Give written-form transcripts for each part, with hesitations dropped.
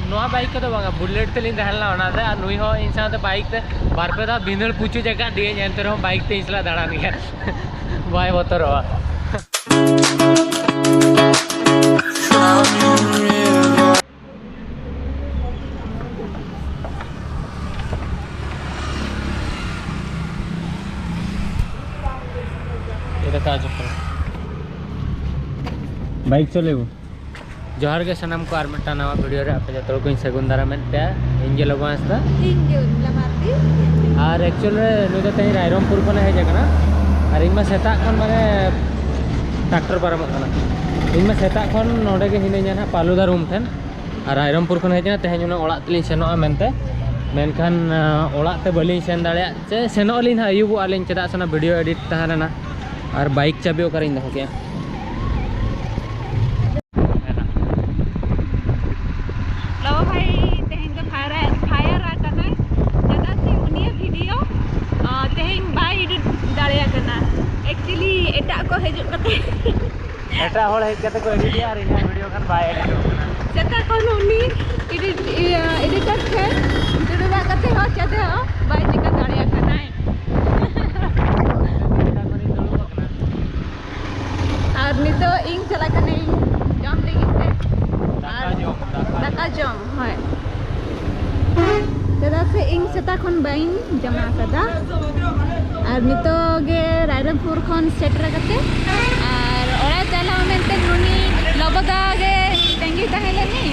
नोआ बाइक को तो बांगा बुलेट ते लिन रहलना ओनाते आ नुई हो इन साथे बाइक ते बार पे दा बिंदल पूछू जगह दिए एंते रहो बाइक ते इसला दाड़ान गया बाय बतरवा ये का जो बाइक चले वो जोहार के सनम को आरमटा नवा वीडियो रे आपे जतल को सगुन दारा मेनते इंजे लगवासदा इंजे लमारती और एक्चुअल रे नुई तई रायरमपुर को हे जकना और इमा सेता खन माने ट्रैक्टर पारम कना इमा सेता खन नोडे के हिने जाना पालुदा रूम थेन और रायरमपुर खन हे जना तेहेन जना ओड़ा तलिन सेनो मेनते मेनखान ओड़ा ते बलिन सेन दाड़िया से सेनो लिन आयुब आलिन चदा सना वीडियो एडिट तहना और बाइक चाबी ओकरिन दहो के एटा होल हेज कते को एडिट यार इन वीडियो खान बाय एडिट जता कोन उनी एडिटर थे दुडवा कते हो चदे हो बाय चिका दाड़िया कनाय और नितो इंग चला कने जम लगी थे दाका जम होय दादा से इंग सेता खन बाइन जमा कदा और नितो गे रायरमपुर खन सेटर कते और चला मेनते नुनी लबदा गे टेंगी तहेलेनी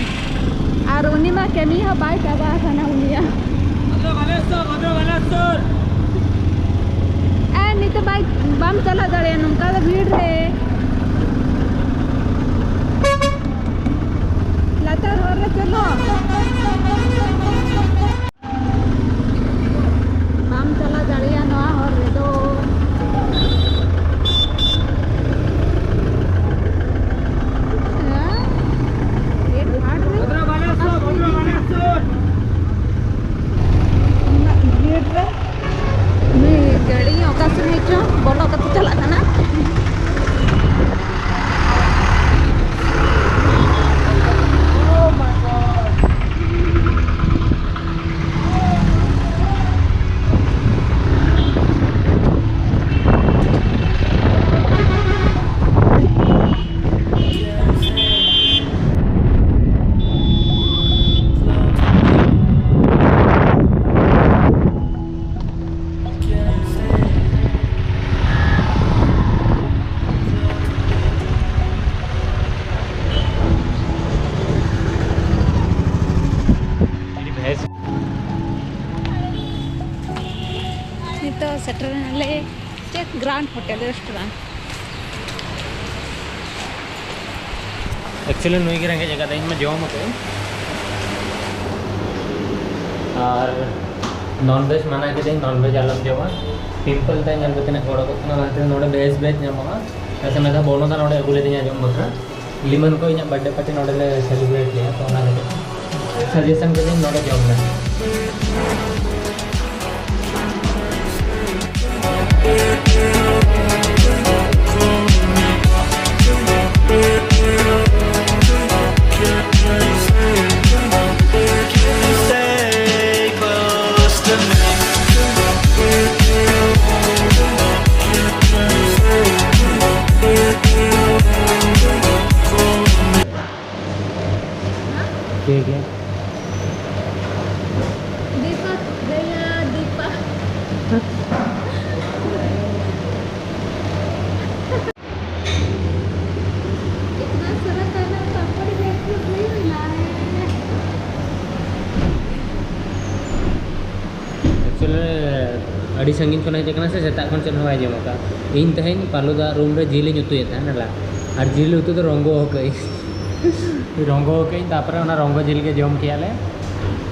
और उनी मा केमी हो बाय चाबा खाना उनिया ए निते बाय बम चला दड़े नुका द भीड़ रे लाचार हो रे चलो बम चला दड़िया नवा हो रे दो बोलो कत चला ना तो सेटर ले चेक ग्रांड होटल रेस्टोरेंट एक्चुअली नुई की रंगे जगह में जॉम होते और नॉन वेज माना के नॉन वेज आलम जमा सिंपल ते नल बेतने गोड़ा को नोडे वेज वेज जमा ऐसे में था बोनो था नोडे अगुले दिन जम बकरा लिमन को इन बर्थडे पार्टी नोडे ले सेलिब्रेट किया तो ना सजेशन के दिन नोडे जॉम ना ठीक है दीपक गया दीपक इतना सारा खाना पापड़ देख नहीं मिला है एक्चुअली अड़ी संगीन को नहीं देखना से सेता खन चल हवाई जमा का इन तहेन पालुदा रूम रे जिल उतुए था नाला और जिल उतु तो रंगो हो गई रंगो हो गई तापर ना रंगो जिल के जम कियाले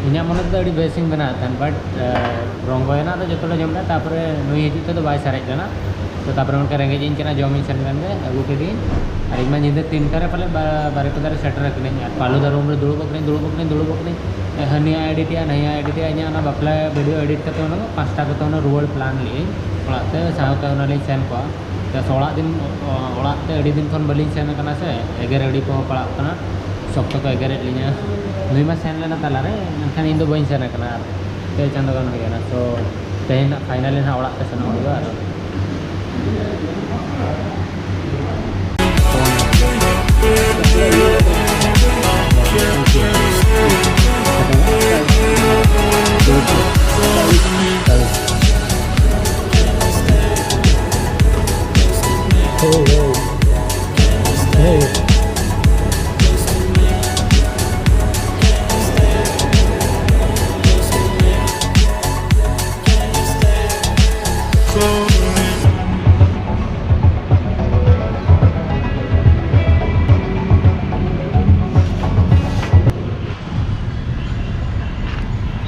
इना मन तो अड़ी बेसिंग बना था बट रंगो ना तो जो जमना तापर नुई हिजू तो बाय सारे जाना तो तापर उनका रेंगे जिन चना जम इन सन अगू के दिन और इमा निंदे 3 टारे पाले बारे पदारे सेटर रखने पालुदा रूम रे दुड़ुबकने हनिया एडिटिया नया एडिटिया इना ना बापला वीडियो एडिट करते ना 5 टा करते रुआड़ प्लान ली ओड़ाते सावते उनाली सेन को तो ओड़ा दिन ओड़ाते अड़ी दिन खन बलिन सेन कना से एगेर अड़ी को पड़ा कना शक्त को एगेर लिया नुई मा सेन लेना ताला रे एनखान इन दो बइन सेन कना पे चांदो गान हो गया तो तेन फाइनली ना ओड़ा ते सेनो हुआ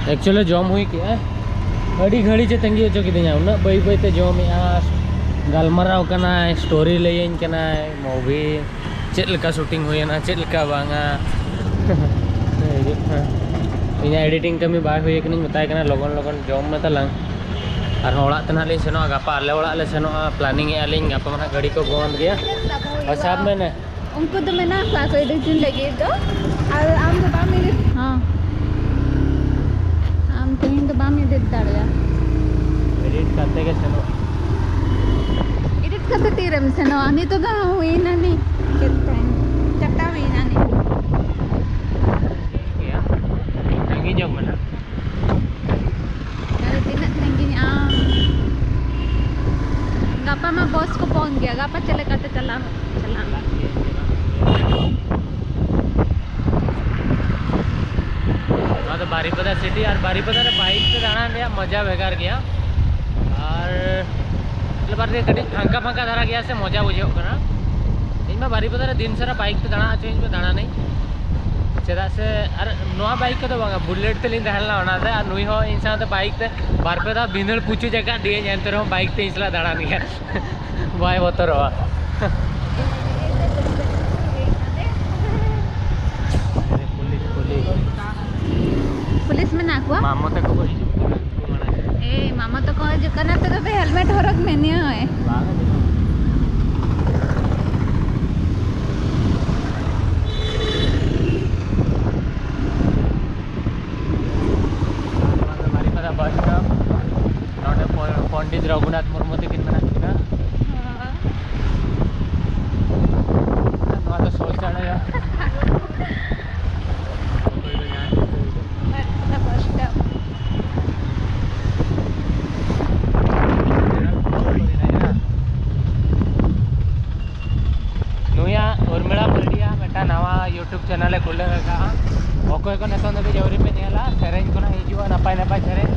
एक्चुअली जॉम हुई क्या अड़ी घड़ी चे तंगी होचो किदिया उना बई बई ते जॉम या गलमराव कना स्टोरी लेयन कना मूवी चेद लका शूटिंग हुयना चेद लका बांगा इना एडिटिंग कमी बाय हुई कनी बताय कना लगन लगन जॉम में तलंग और ओड़ा तना ले सेनो गापा आले ओड़ा ले सेनो प्लानिंग ए आलिंग गापा मना गाड़ी को बंद गया और साहब मैंने उनको तो मैं ना क्लास एडिटिंग लगी तो और आम तो बाम मेरे हां आम तो इन तो बाम में दे दाड़या एडिट करते के सेनो एडिट करते तीरम सेनो आनी तो गा हुई ना नहीं कितना चट्टा हुई ना नहीं क्या तंगी जॉब में ना अरे तीन तंगी आम गापा में बॉस को पहुंच गया गापा चले करते चला तो बारीपदा सिटी और बारीपदा बाइक से जाना गया मजा बेकार गया और मतलब बार कटी फांका फांका धारा गया से मजा बुझे करना इन में बारीपदा दिन सारा बाइक से दाना आचो इन में दाना नहीं चेदा से और नवा बाइक को तो बांगा बुलेट ते लिन रहलना होना था और नुई हो इंसान तो बाइक ते बारपेदा बिंदल पूछू जगह दिए जानते रहो बाइक ते इसला दाना नहीं है बाय होतो रहा पुलिस में ना हुआ मामो तक को ए मामा तो कहो जो करना तो बे हेलमेट हरक में नहीं है बस स्टॉप पंडित रघुनाथ मुर्मू तक मेना तो सोच चढ़ेगा यूट्यूब चैनल खुले अकय को नितन भी जवरी पे नेला सेरेंज को हिजुआ नपाय नपाय सेरेंज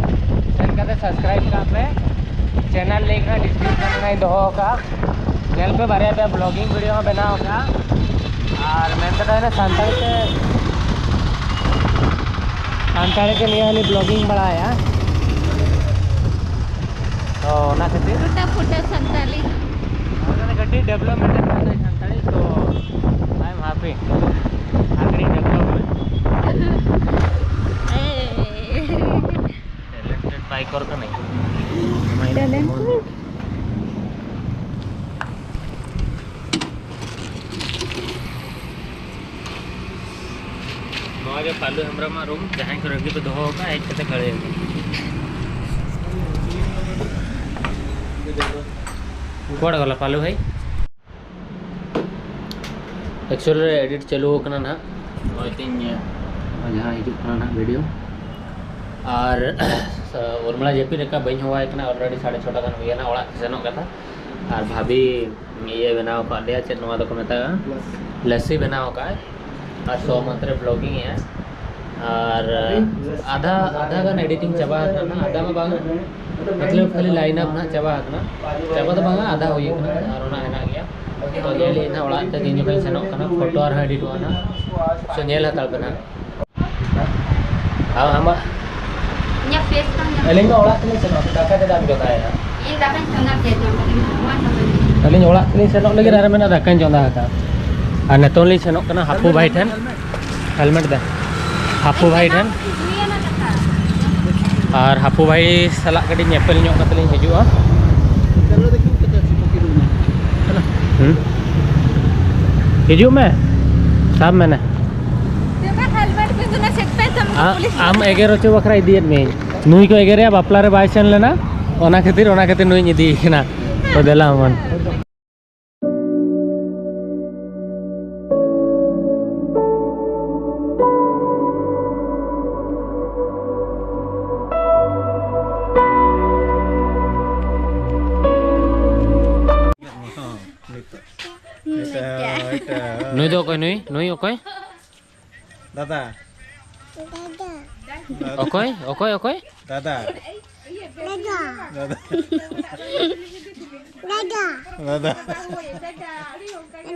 सेन करते सब्सक्राइब का पे चैनल लिंक ना डिस्क्रिप्शन में दो का चैनल पे बारे पे ब्लॉगिंग वीडियो में बनाओ का और मैं तो ना सांताड़ी के लिए वाली ब्लॉगिंग बढ़ाया तो ना खातिर फुटा फुटा संताली गड्डी डेवलपमेंट है सांताड़ी तो आई एम हैप्पी आखिरी डेवलपमेंट टैलेंटेड बाइकर का नहीं टैलेंटेड जो पालू हमरा मा रूम जहाँ को रखी पे दोहो का एक कते खड़े कोड़ गला पालू भाई एक्चुअली एडिट चालू होकना ना तीन जहाँ हिजुकना ना वीडियो और उर्मिला जेपी रेखा बी हवा ऑलरेडी 6:30 गान हुआ ओड़ा सेनों कथा और भाभी ये बनाव का लिया चेक नवा को मेता लस्सी बनाव का और 100 मंत्र ब्लॉगिंग है और आधा आधा गान एडिटिंग चाबा ना आधा में बांग मतलब खाली लाइन अप ना चाबा तो बांगा आधा हुई और ओना हेना गया तो ये लिए ना ओड़ा ते दिन पे सेनों कना फोटो और एडिट होना सो नेल हताल बना हां हम nya face kan अलिंग ओड़ा ते सेनों दाका ते दाम जोता है ये दाका चंगा के तो अलिंग ओड़ा ते सेनों लगे रे मेना दाका जोंदा का और नतोली सेनों कना हापू भाई ठन हेलमेट दे हापू भाई ठन और हापू भाई सला कड़ी नेपल ᱧᱚᱜ ᱠᱟᱛᱮ ᱞᱤᱧ ᱦᱤᱡᱩᱜᱼᱟ हिजू में सब मैंने हेलमेट पे तो ना आम एगेर चे बखरा इदियत में नुई को एगेरे बापला रे बाय सेन लेना ओना खातिर नुई इदी ना तो देला मन नुई दो कोई नुई ओकोय दादा ओकोय ओकोय ओकोय दादा दादा दादा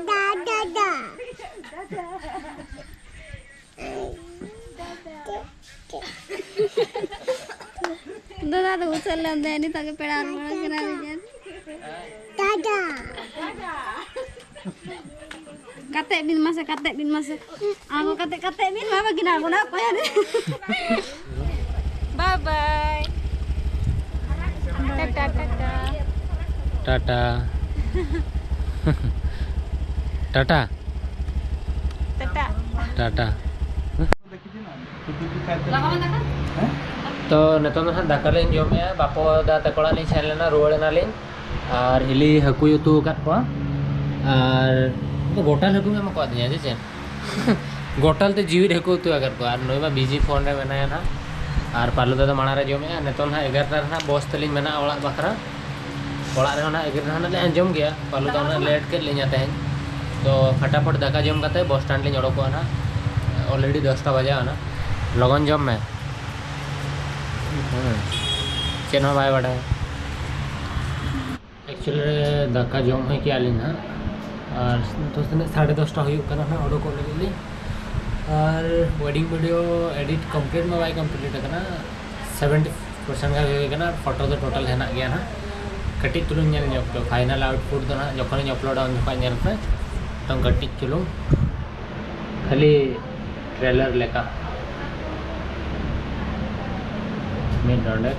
दादा दादा तो उछल लेंदे नहीं ताकि पेड़ार बड़ा करा दे दादा kate bin masa aku kate bin mama gina aku apa ya bye bye tata Tata Tata tata Tata तो नितों हाँ दाका लिंग जमे बापो दा तकोड़ा लिंग सेन लेना रुआड़ना लिंग और हिली हकू उतु काट को और तो गोटाल हकू में मको दिया जे चेन गोटाल ते जीवित हकू उतु अगर को और नोई मा बिजी फोन रे मेना ना और पालू दादा माना रे जमे नितों हाँ 11 ना बस तलिंग मेना ओड़ा बखरा ओड़ा रे ना 11 ना ले अंजम गया पालू दादा लेट के लिंग आते हैं तो फटाफट दाका जम करते बस स्टैंड लिंग ओड़को ना ऑलरेडी 10टा बजा ना लगन जम में चेन बाय बाड़ा एक्चुअली दाका जम है क्या लिना और तो 10:30 होना ना ओडो को लगे और वेडिंग वीडियो एडिट कंप्लीट में बाय कंप्लीट करना 70% का फोटो तो टोटल है ना गया ना कटी तुलुंग तो फाइनल आउटपुट तो ना जो अपलोड पे तो कटी चुलुंग खाली ट्रेलर लेका मिड डॉलर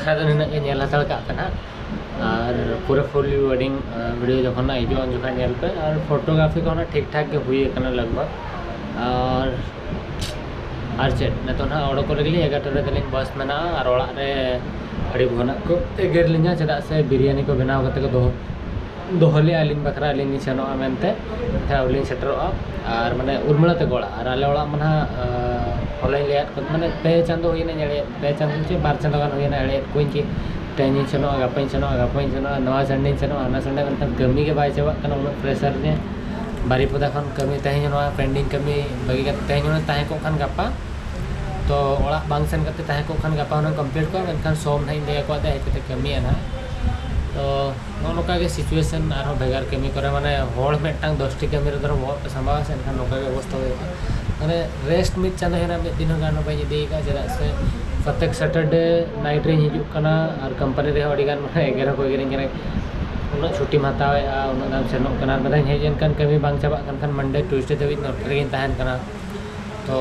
तो निना के नेल हतड़ का और पूरा फुल वेडिंग वीडियो जो हिजू जो पे और फोटोग्राफी को ठीक ठाक के हुई लगभग और चेक नित ना ओडको लगे 11 बस में और ओड़ा रे अड़ी भना को एगेर लिंगा चेदा से बिरयानी को बनाव करते को दोहले आलिन बखरा आलिन सेनोआ मेनते उलिन सेटरोआ और माने उर्मिला ते गोड़ा और आले ओड़ा मना हॉलैन लेट माने पे चांदो होइना जड़े पे चांदो चे 2 चांदो गान होइना एड़े कोइन की टेनी सेनोआ गापइन सेनोआ नवा संडे सेनोआ ना संडे मतलब कमी के बाय चाबा कना उन प्रेशर ने बारीपदा खन कमी तहें नवा पेंडिंग कमी बगी का तहें ताहे को खन गापा तो ओड़ा बांग सेन करते ताहे को खन गापा होना कंप्लीट को मेनखान सोम नहीं दे को दे हेते कमी है ना तो नोका के सिचुएशन और भेगार कमी करे माने होड़ मेटांग 10टी कमी रे धरो बहुत संभाव से एनखान नोका के अवस्था होगा माने रेस्ट मिट चांदो हेना मिट दिन गानो बाई दे का जरा से प्रत्येक सैटरडे नाइट रे हिजुक कना और कंपनी रे अड़ी गान माने 11 को 11 करे उना छुट्टी मातावे उना दाम सेनो कना मदा हेजन कान कमी बांग चाबा कान मंडे ट्यूसडे दबित नोट रे ताहन कना तो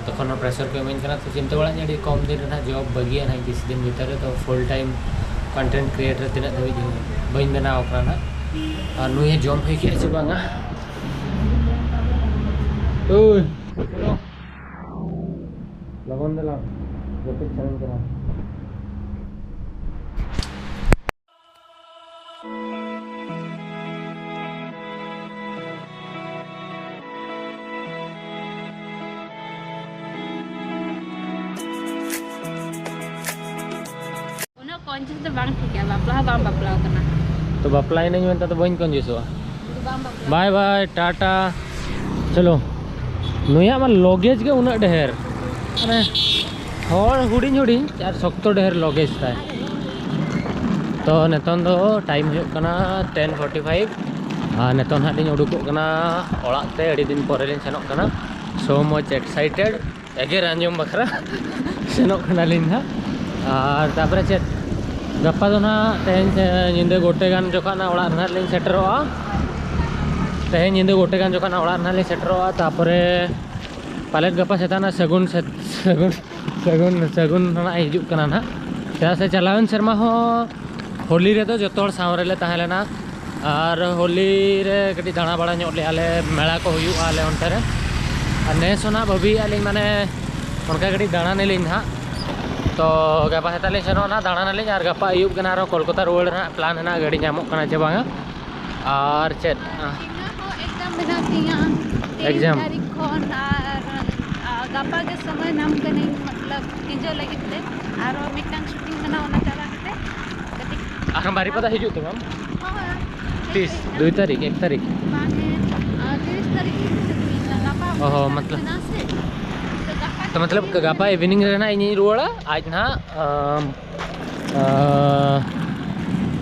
तखन प्रेशर को इमेन कना तो चिंता बड़ा जड़ी कम दिन ना जॉब बगिया ना 20 दिन भीतर तो फुल टाइम कंटेंट क्रिएटर तीन धाबी बी बनाव और नुए जम हो चे बांगा लगन दिला जपित चलन करा कंजूस तो बांग ठीक है बापला बापला करना तो बापला नहीं बनता तो बन कंजूसो बाय बाय टाटा चलो नुया मा लगेज के उना ढेर माने हर हुडिंग हुडिंग और शक्त ढेर लगेज ताय तो नेतन दो टाइम हो कना 10:45 और नेतन हाथ लिंग उडुको कना ओड़ाते अड़ी दिन परे लिंग सेनोक कना सो मच एक्साइटेड एगेर आंजम बखरा सेनोक कना लिंग हा और तापरे चेत गप्पा दो ना तेहन निंदे गोटे गान जोखा ना ओड़ा ना लिंग सेटरोआ तेहन निंदे गोटे गान जोखा ना ओड़ा ना लिंग सेटरोआ तापरे पालेट गप्पा सेताना सगुन सगुन सगुन सगुन ना हिजुक कना ना चेदा से चलावन शर्मा हो होली रे तो जतो सावरे ले ताहे लेना और होली रे कटी दाणा बाड़ा ᱧᱚᱜ लेआले मेला को हुयुआ आले ओंटे रे और नेसोना भाभी आलिंग माने उनका कटी दाणा नेलिंग हा तो गपा हेताले सेनोना दाणा नेलिंग और गपा अयुब कना रो कोलकाता रुवाड़ ना प्लान हेना गाड़ी ᱧᱟᱢᱚᱜ ᱠᱟᱱᱟ ᱪᱮ ᱵᱟᱝᱟ और चेत एग्जाम बना दिया एग्जाम तारीख खन और गपा के समय नाम कने मतलब इंजो लगिते और मिटांग शूटिंग बना ओना चला कते कति आखम बारी पता हिजुक तो मैम हां 30 2 तारीख 1 तारीख माने 30 तारीख गपा ओहो मतलब तो मतलब गपा इवनिंग रहना इन रुवाड़ा आज ना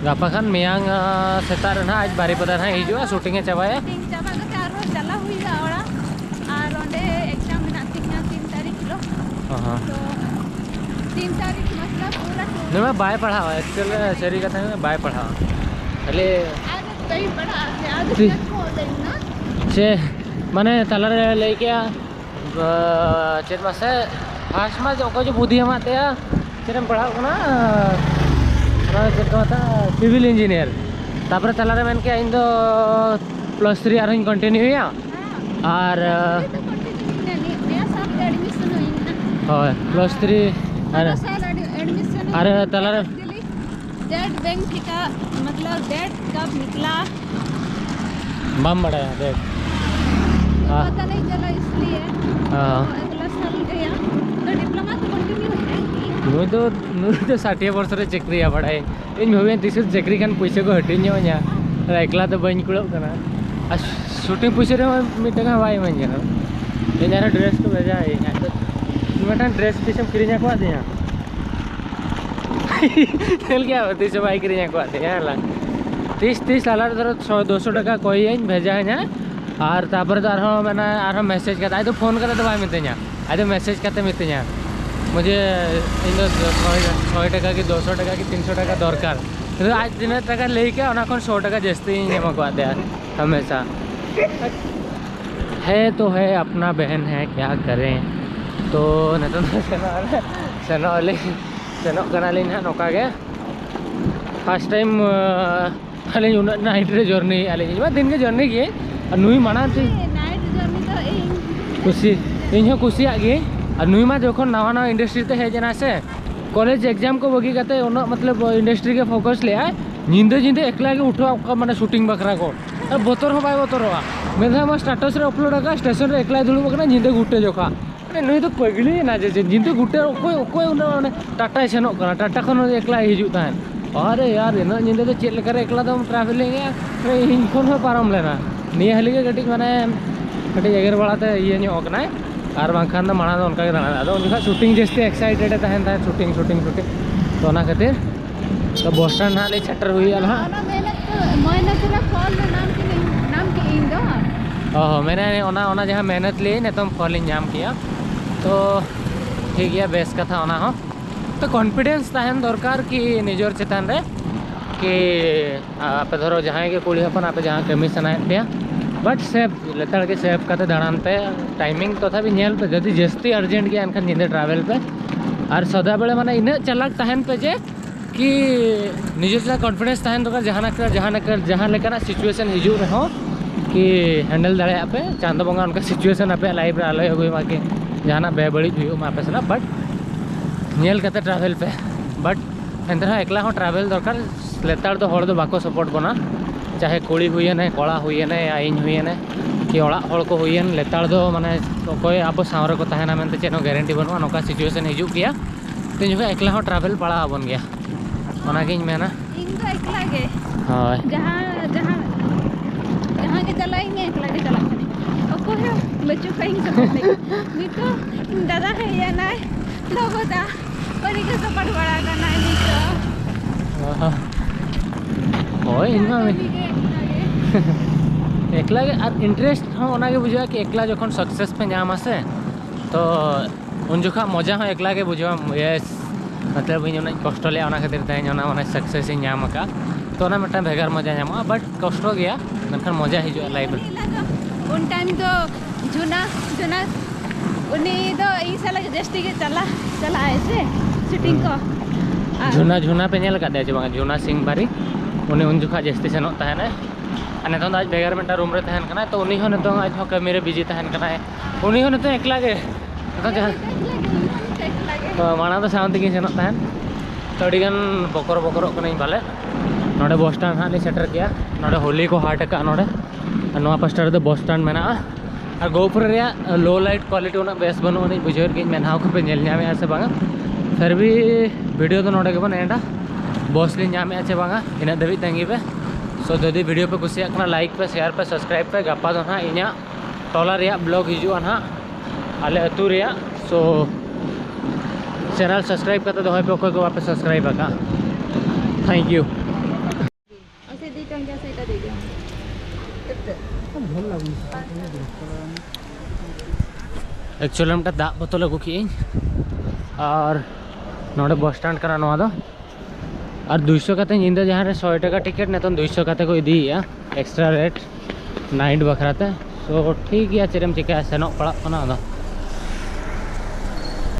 गपा खान मेयांग सेता रहना आज बारी पता ना हिजुआ शूटिंग चाबाया चाबा के आरो चला हुईला ओड़ा और ओंडे एग्जाम बना 3 तारीख लो हां तो 3 तारीख मतलब पूरा नहीं मैं बाय पढ़ा एक्चुअल सरी कथा में बाय पढ़ा अले आज कई बड़ा आज को लेना से माने तलारे लेके चेत मासे फास्ट में जो बुद्धि हमाते चेरम पढ़ा ना चेत माता सिविल इंजीनियर तापरे तलारे मेन के इन दो +3 आरो कंटिन्यू हुआ और होय +3 अरे तलारे डेट बैंक का मतलब डेट कब निकला बम बड़ा है डेट पता नहीं चला इसलिए अगला साल गया तो डिप्लोमा तो कंटिन्यू है नुई तो 60 वर्ष रे चक्री बड़ाई इन भावे तीस चक्री खान पैसा को हटिंग एकला तो बन कुड़ब कना शूटिंग पैसा रे मिटगा बाय मन इन ड्रेस को भेजा मिटन ड्रेस तीसम किरिया को दिया तेल क्या तीस बाई किरिया को दिया 30 लाला धरो 200 टका कोई भेजा है और तापर तो मैंने मैसेज करता आई तो फोन करते तो भाई मितेኛ आई तो मैसेज करते मितेኛ मुझे इन 100 टका की 200 टका की 300 टका दरकार तो आज दिन टका लेके 100 टका जस्ती एमको दे हमेशा है तो है अपना बहन है क्या करें तो सेनोली नौका के फर्स्ट टाइम अली नाइट रे जर्नी अली दिन के जर्नी किए नुई माना थी नाइट जर्नी तो खुशी इन कुसिया गे और नुई मा जखन नवा नवा इंडस्ट्री ते हेजना से कॉलेज एग्जाम को बगी कते उन मतलब इंडस्ट्री के फोकस ले आए निंदे जिंदे एकला के उठवा माने शूटिंग बखरा को बोतर हो बाय बोतरवा मेधा मा स्टेटस रे अपलोड का स्टेशन रे एकला दुलु बकना निंदे गुटे जोखा नुई तो पगली ना जे निंदे गुटे कोई उन टाटा सेनो कना टाटा खन एकला हिजु तान अरे यार इन निंदे तो चेक लेकर एकला दम ट्रैवलिंग इन खन हो पारम लेना निया हली के गटी माने गटी एगर बड़ाते ये ᱧᱚᱜ और बांखान तो माना उनका दाना अदो उनका शूटिंग जस्ती एक्साइटेड तहन था शूटिंग शूटिंग शूटिंग तो ना खातिर तो बस स्टैंड ना ले छटर हुई आला ओना मेहनत पूरा फॉल नाम के इन दो ओह मैंने ओना जहां मेहनत ली ने तुम फॉल नाम किया तो ठीक है बेस कथा ओना हो तो कॉन्फिडेंस तहन दरकार कि निजर चेतन रे कि आप धरो जहाँ के कुड़ी हपन आप जहाँ कमी सनाए पे बट सेफ लेताड़ के सेफ करते दाड़ान पे टाइमिंग तथा भी नेल पे जदि जस्ती अर्जेंट गया एनखान निंदे ट्रैवल पे और सदा बेले माने इन चलाक तहन पे जे कि निजे से कॉन्फिडेंस तहन दरकार जहाँ लेकर सिचुएशन हिजू रहो कि हैंडल दाड़े पे चांदो बंगा उनका सिचुएशन पे लाइफ रे आलो होई माके जहाँ बेबड़ी हुई मापे से बट नेल करते ट्रैवल पे बट एंतर एकला हो ट्रैवल दरकार लेताड़ तो हड़ दो बाको सपोर्ट बना चाहे कुड़ी हुईन कड़ा हुईन या इन हुईन कि ओड़ा हड़ को हुईन लेताड़ दो माने कोई अब सावरे को तहना मेनते चेनो गारंटी बनवा नोका सिचुएशन हिजू गया तो जो एकला हो ट्रैवल पड़ा बन गया ओनागिन मेना इन तो एकला गे हां जहां के चलाएंगे एकला के चलाएंगे ओको है बच्चों कहीं सब नहीं तो दादा है या ना लोबदा उनी के सपोर्ट बड़ा करना नितो ओए इनका एकला के और इंटरेस्ट हाँ ओना के बुझा कि एकला जखन सक्सेस पे नाम आसे तो उन जोखा मजा हाँ एकला के बुझा यस मतलब इन कष्ट ले ओना खातिर तहें ओना सक्सेस इन नाम का तो ना मिट्टा भेगार मजा नामा बट कष्ट गया मेनखान मजा हिजुआ लाइफ उन टाइम तो जुना जुना उनी तो ई साल जस्ती के चला आए से शूटिंग को झुना झुना पे नेल कादे जे बांगा झुना सिंह बारी उनी उन जोखा जस्ती सेनोत तहना और नितों आज भेगार मिट्टा रूम रे तहन कना तो उनी हो नितों आज हो कमी रे बिजी तहन कना उनी हो नितों एकला के तो माना तो साउंड की सेनोत तहन तो अड़ीगान बकर बकर कनाई बाले नोडे बस स्टैंड हाँ सेटर किया नोडे होली को हाट का नोडे नोआ पास्टा रे बस स्टैंड मेना और गोपुर रे लो लाइट क्वालिटी उना बेस बनो नहीं बुझे कि मेना को पे नेल नामे से बांगा फिर भी वीडियो तो नोडे के बन एंडा बस ले नामे से बांगा इन दबी तंगी पे सो जदि वीडियो पे कुछ लाइक पे शेयर पे सब्सक्राइब पे गपा दो ना इन टोला रे ब्लॉग हिजुआ ना आले अतु रे सो चैनल सब्सक्राइब करते दो पे को वापस सब्सक्राइब का थैंक यू ऐसे दी टंगा से दे दिया एक्चुअली हम दा बोतल अगू की और नोडे बस स्टैंड करा नोआ दो और 200 काते निंदा जहाँ 100 टका टिकट ने तो 200 काते को इदी एक्स्ट्रा रेट नाइट बखराते सो ठीक है चेरम चिका सेनोक पड़ा